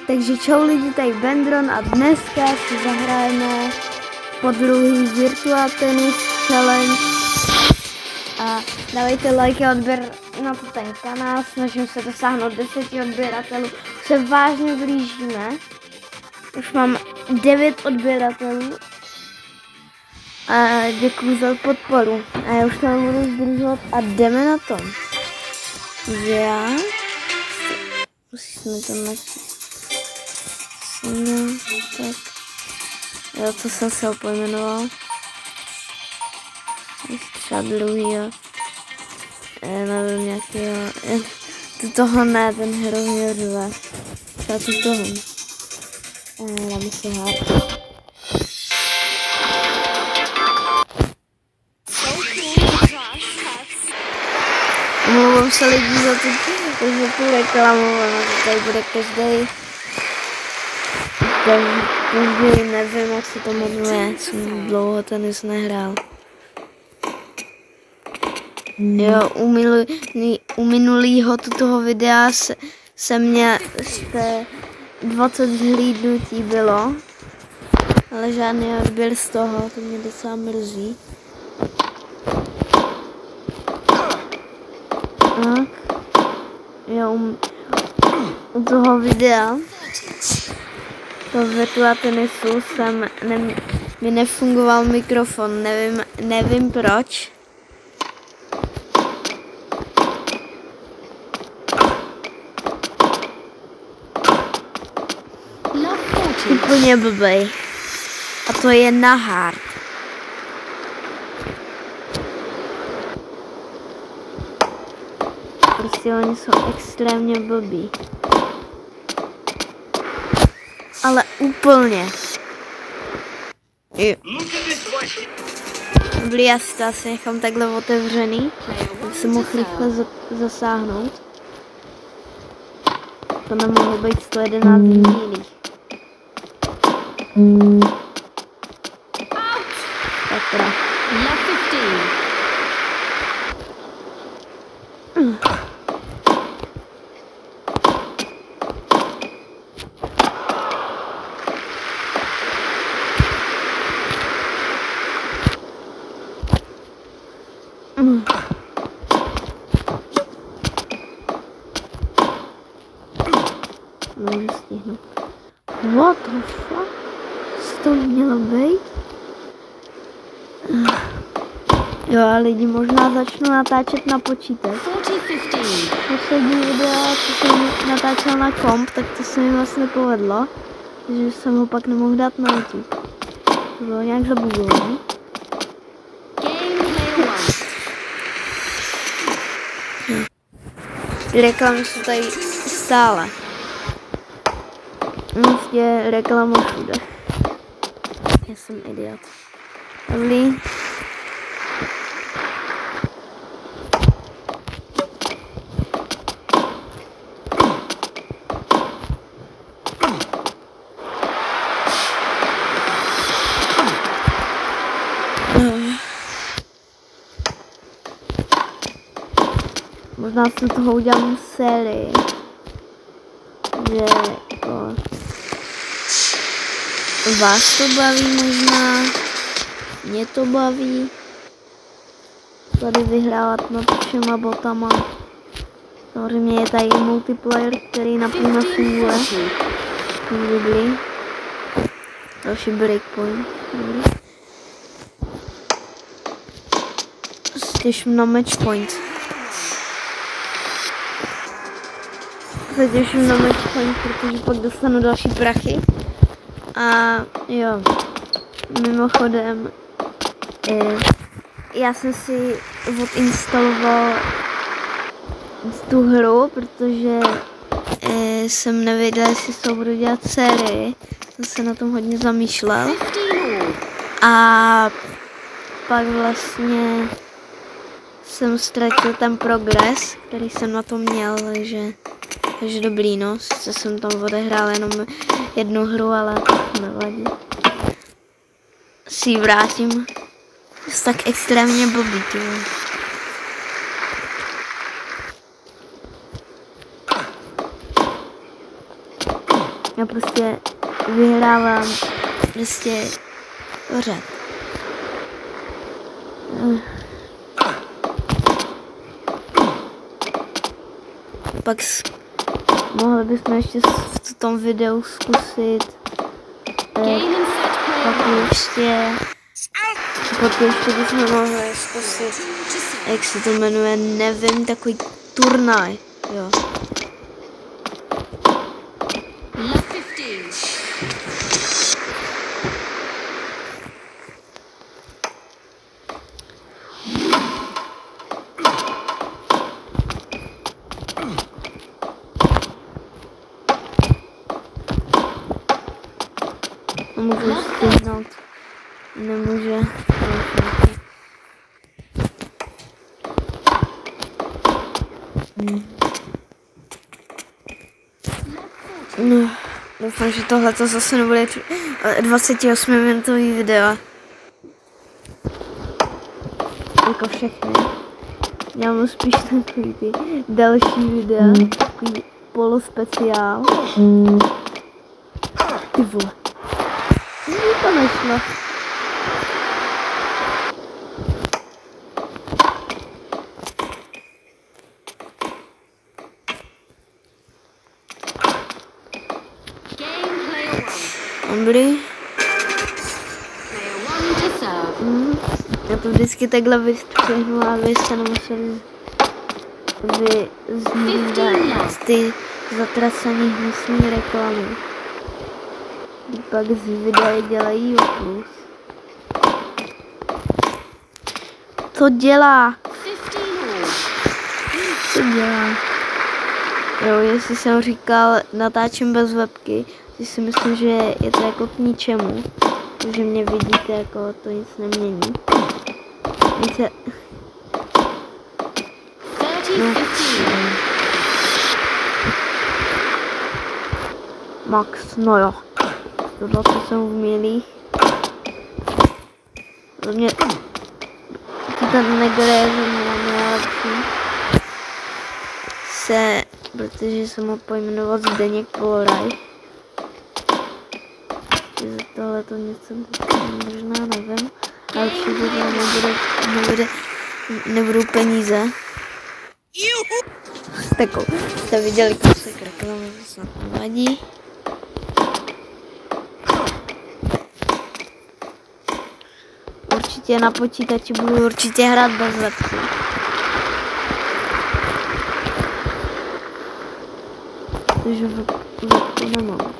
Takže čau lidi, tady Bendron a dneska si zahrajeme podruhý Virtua Tennis Challenge a dávejte like a odběr na ten kanál, snažím se dosáhnout 10 odběratelů, se vážně blížíme, už mám 9 odběratelů a děkuji za podporu a já už to nebudu zdržovat a jdeme na to. Já musíme to načíst. No, tak. Jo, co jsem se pojmenoval. Třeba druhýho. Nevím nějakýho. Toho ne, ten hrozně řve. Třeba toho. Dáme si hádku. Omlouvám se lidi za tu reklamu, tady bude každý nevím, jak se to jmenuje, jsem dlouho tenis nehrál. Jo, u minulého toho videa se mě 20 zhlídnutí bylo, ale žádný odběr z toho, to mě docela mrzí. Jo, u toho videa, toho Virtua Tennisu, mi nefungoval mikrofon, nevím proč. Úplně blbej. A to je na hard. Prostě oni jsou extrémně blbí. Ale úplně. Dobrý, já si to asi nechám takhle otevřený, aby se mohl rychle zasáhnout. To nemohlo být 111 jiných. Tak teda. Můžu stihnout. What the fuck? Co to mělo být? Jo, a lidi možná začnu natáčet na počítač. Poslední video, co jsem natáčel na komp, tak to se mi vlastně povedlo. Takže jsem ho pak nemohl dát na YouTube. To bylo nějak zabugované. Reklamy jsou tady stále. Prostě reklama všude. Já jsem idiot. Dobrý. Možná se toho udělám sérii, že jako vás to baví možná, mě to baví, tady vyhrávat nad všema botama. Samozřejmě je tady multiplayer, který naplno funguje. Dobrý. Další breakpoint. Těším na match point. Se těším na match point, protože pak dostanu další prachy. A jo, mimochodem, já jsem si odinstaloval tu hru, protože jsem nevěděla, jestli z toho budu dělat sérii. Jsem se na tom hodně zamýšlel. A pak vlastně jsem ztratil ten progres, který jsem na tom měl, takže dobrý, no. Sice jsem tam odehrál jenom jednu hru, ale nevadí. Si ji vrátím. Jsi tak extrémně blbý, ty. Já prostě vyhrávám prostě pořád. Pak mohli bychom ještě v tom videu zkusit pak ještě bychom mohli zkusit, jak se to jmenuje, nevím, takový turnaj, jo. Můžu stihnout. Nemůže. No, doufám, že tohle to zase nebude 28-minutový video. Jako všechny. Já mám spíš takový ty další videa, takový polospeciál. Ty vole. To nešlo. Dobrý. Já to vždycky takhle vystřihnu a vy jste nemuseli vyznívat ty zatracený hnusný reklamy. Pak z videa dělají oplus. Co dělá? Co dělá? Jo, jestli jsem říkal, natáčím bez webky, si myslím, že je to jako k ničemu. Takže mě vidíte, jako to nic nemění. Víte... No. Max, no jo. 120 jsem v milích. Mě... Ten negre že mě nejlepší. Protože jsem ho pojmenovat Zdeněk Poloraj. Za tohle to něco možná nevím. Ale určitě to nebudou peníze. Takovou. Jste viděli kousek reklamy, to snad nevadí. Určitě na počítači budu určitě hrát bez webky. Takže webku nemám.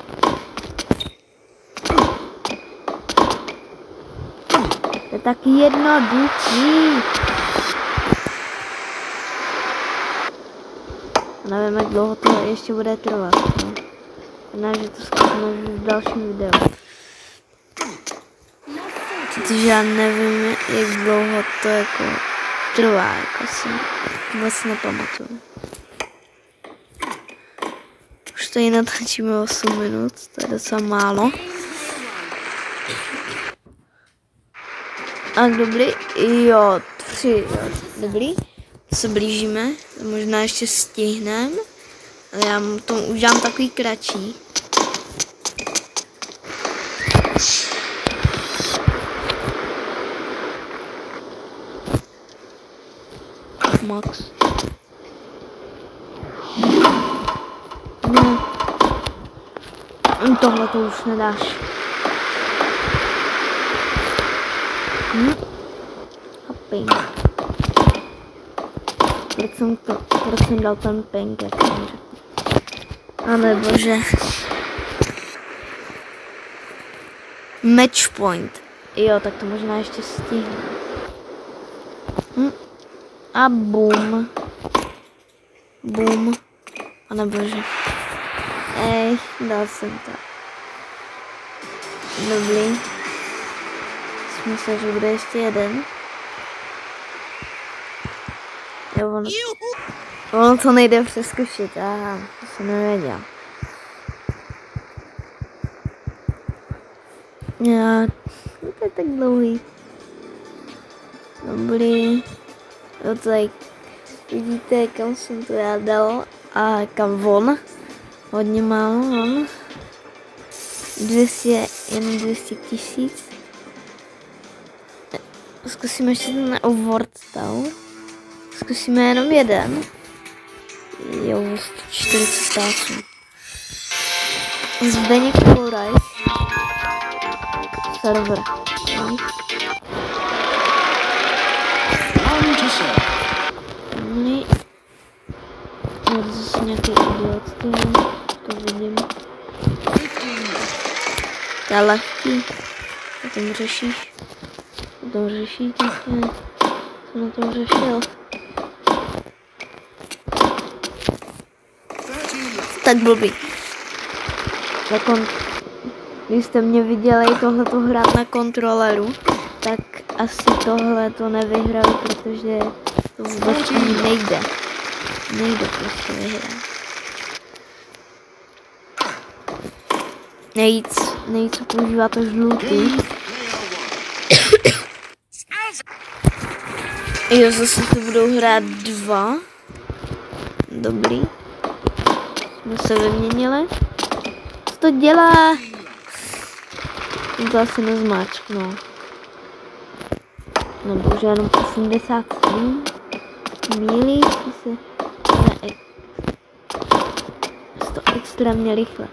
To je tak jednoduchý. Nevím, jak dlouho to ještě bude trvat. No. Ne, že to zkusíme v dalším videu. Protože já nevím, jak dlouho to jako trvá, jako si vůbec nepamatuju. Už tady natáčíme 8 minut, to je docela málo. A dobrý, jo, 3, jo, dobrý. Se blížíme, možná ještě stihneme, ale já to udělám takový kratší. Max. No. Tohle to už nedáš. A ping. Proč jsem dal ten ping, jak jsem řekl. Ale bože. Match point. Jo, tak to možná ještě stihnu. A boom. Boom. A nebože. Dal jsem to. Dobrý. Myslím, že bude ještě jeden. Jo, ono to nejde přeskušit. Aha, to jsem nevěděl. Já, to je tak dlouhý. Dobrý. Jo, tady vidíte, kam jsem to já dal a kam von. Hodně málo, on. Jen 200 000. Zkusíme ještě ten Award Tower. Zkusíme jenom jeden. Jo, 140 stáců. Zdeněk Polrice. Server. No, to zase nějaký idiot, to vidím. To je lehký. O tom řešíš. O tom řešíš, co na tom řešil. Tak blbý. Když jste mě viděli tohleto hrát na kontroleru, tak asi tohle to nevyhraju, protože to vůbec nejde. Nejde prostě vyhrát. Nejvíc používá to žlutý. Jo, zase to budou hrát 2. Dobrý. Jsme se vyměnili. Co to dělá? To asi nezmáčknu. No bože, jenom 87 mílí, to extrémně rychle.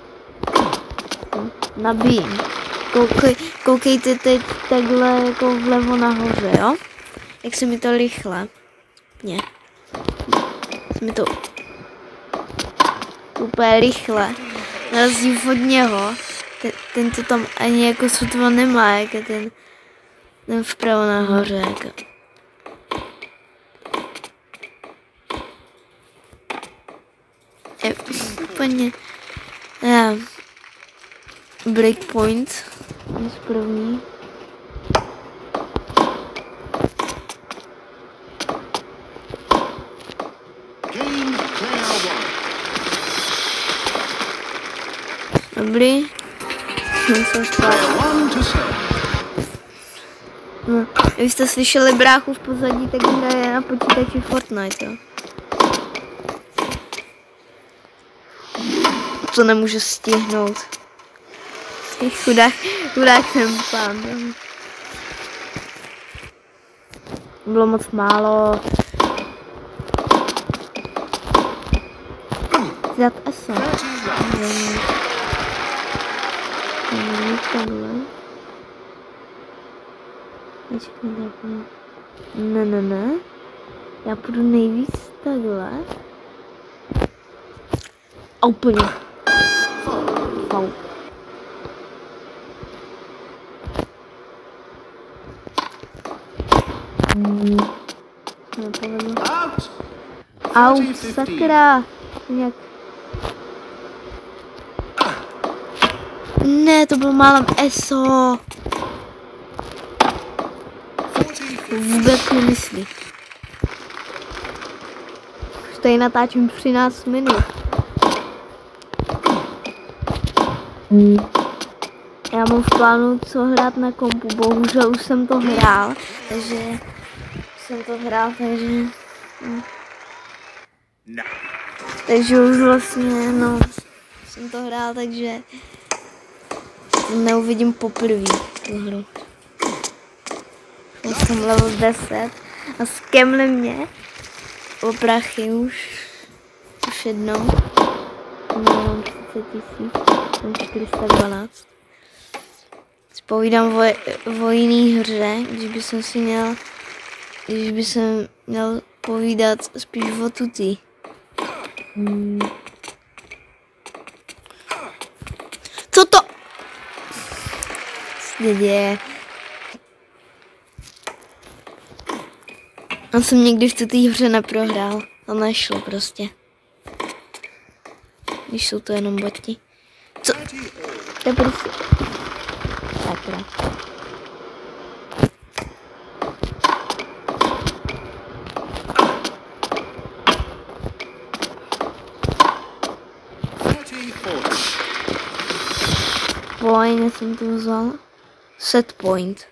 Nabíjím. Koukejte teď takhle jako vlevo nahoře, jo? Jak se mi to rychle. Ne. Se mi to úplně rychle. Na rozdíl od něho. Ten to tam ani jako sotva nemá, jak je ten vpravo nahoře. Jako. Je úplně breakpoint z první. Dobrý. No, když jste slyšeli bráchu v pozadí, tak hraje na počítači Fortnite, jo. To nemůže stihnout. Chudák ten pán. Bylo moc málo. Zjat ESO. Ne. Já půjdu nejvíc takhle. A úplně. Faul. Out, sakra. Jak? Ne, to bylo málem ESO. Vůbec nemyslí. Už tady natáčím 13 minut. Já mám v plánu co hrát na kompu, bohužel už jsem to hrál, takže takže už vlastně, no, jsem to hrál, takže neuvidím poprvé tu hru. Jsem level 10 a skemli mě o prachy už jednou. Mám 30 000, mám 412. Povídám o jiný hře, když by jsem měl povídat spíš o tuty. Co to se děje? Já jsem někdy v této hře neprohrál. To nešlo prostě. Když jsou to jenom boti. Co? To je prostě... Sakra. Point jsem to vzal. Set point.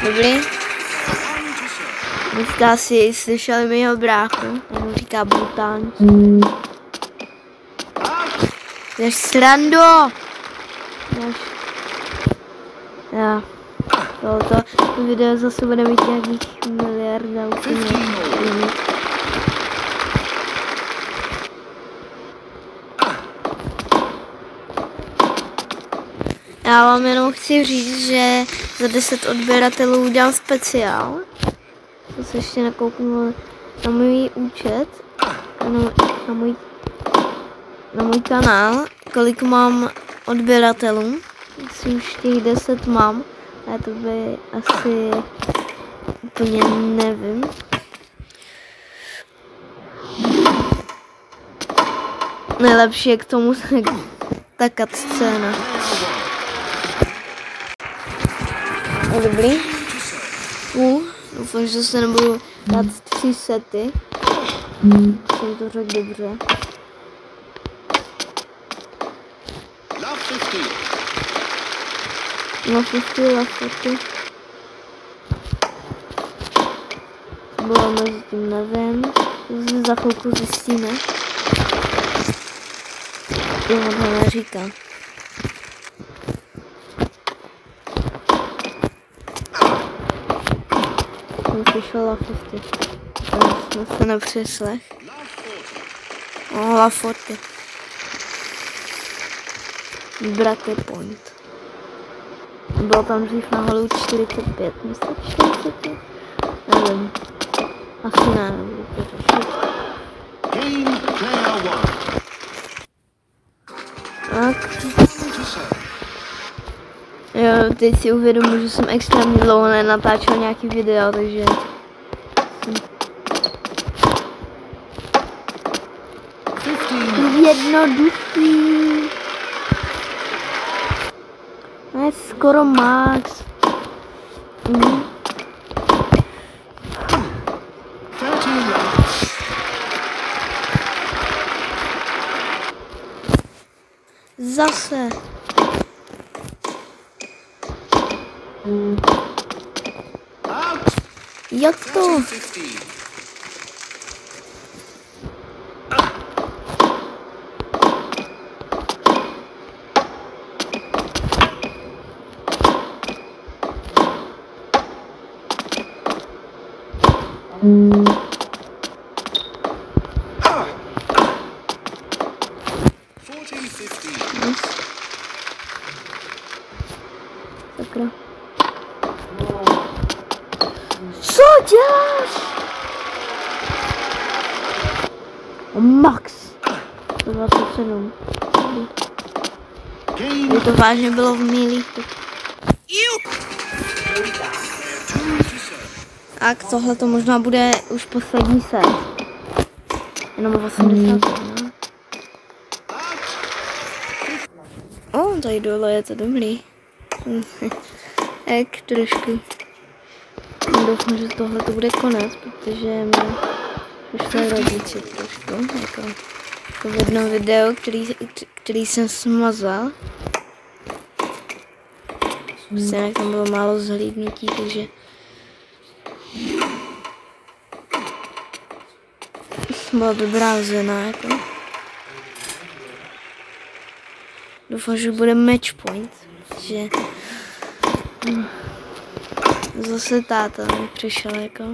Dobrý. Vy jste asi slyšeli mýho bráchu, on říká brutální. Jdeš srandu! Já. To video zase bude mít nějakých miliarda úplně. Já vám jenom chci říct, že za 10 odběratelů udělám speciál. To se ještě nakouknu na můj účet, na můj kanál, kolik mám odběratelů. Myslím, už těch 10 mám, ale to by asi úplně nevím. Nejlepší je k tomu ta cutscéna. Dobrý. Doufám, že se nebudu dát 3 sety. Jsem to řekl dobře. Love 50. Bylo mezi tím, nevím. To za chvilku zjistíme. Jo, to neříká. Jsem slyšel Love 50. Jsme se nepřeslech. Love 40. Brate point. Bylo tam dřív na holu 45, myslím 45? Nevím. Asi ne, nebudu to řešit. Tak. Jo, teď si uvědomuji, že jsem extrémně dlouho nenatáčel nějaký video, takže... Jednoduchý. Ne, skoro max. Zase. Jak to? Sakra. Co děláš? Max. 127. Kdyby to vážně bylo v mílích, tak... Tak tohle to možná bude už poslední set. Jenom 81. Tady dole je to dobrý. Tak trošku. Doufám, že tohle to bude konec, protože mě přišli rodiče trošku. Jako v jednom videu, který jsem smazal. Prostě tam bylo málo zhlídnutí, takže... Byla dobrá zena, jako. Doufám, že bude match point, že zase táta mi přišel, jako.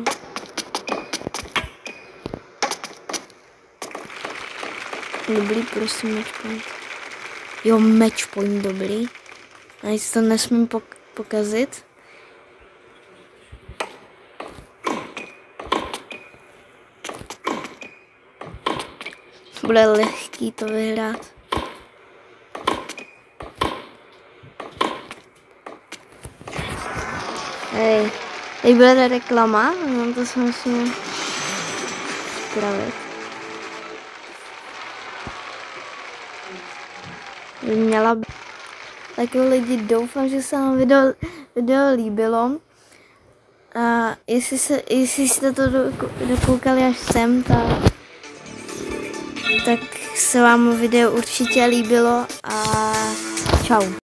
Dobrý, prosím, match point. Jo, match point, dobrý. A jestli to nesmím pokazit. Bude lehký to vyhrát. Hej, teď bude reklama, no to se musíme spravit. Měla by... Tak lidi, doufám, že se vám video líbilo. A jestli jste to dokoukali až sem, tak se vám video určitě líbilo a čau.